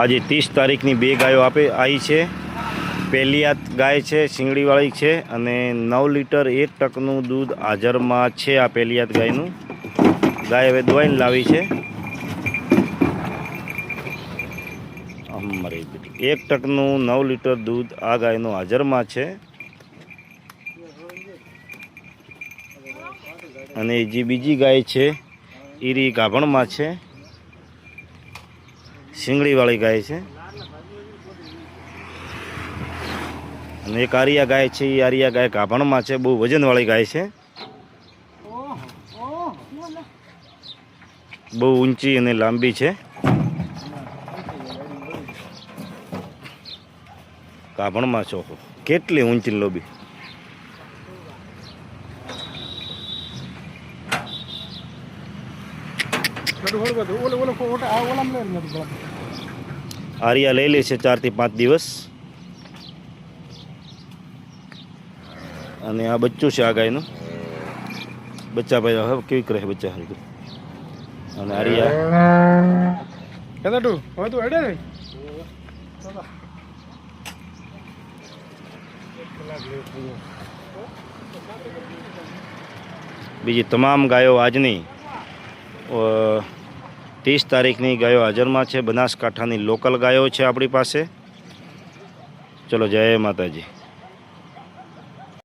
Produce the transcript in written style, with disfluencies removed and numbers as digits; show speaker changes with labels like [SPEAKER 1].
[SPEAKER 1] આજે 30 તારીખની બે ગાયો આવી છે। પહેલિયાત ગાય છે, શીંગડીવાળી છે અને 9 લીટર 1 ટકનું દૂધ હાજરમાં છે। આ પહેલિયાત ગાયનું ગાય હવે દોઈને લાવી છે। 1 ટકનું 9 લીટર દૂધ આ ગાયનું હાજરમાં છે। અને જે બીજી ગાય છે એ ગાભણમાં છે, શીંગડીવાળી ગાય છે। અને એક આરિયા ગાય છે, એ આરિયા ગાય ગાભણમાં છે, બહુ વજનવાળી ગાય છે, બહુ ઊંચી અને લાંબી છે। ગાભણમાં છો કેટલી ઊંચી લોબી। આરિયા લઈ લે છે 4 થી 5 દિવસ। અને આ બચ્ચું છે, આ ગાયનું બચ્ચા ભાઈ હવે કેવી કરે બચ્ચા હરતું। અને આરિયા બીજી તમામ ગાયો આજની 30 તારીખની ગાયો હાજરમાં છે। બનાસકાંઠાની લોકલ ગાયો છે આપણી પાસે। ચલો, જય માતાજી।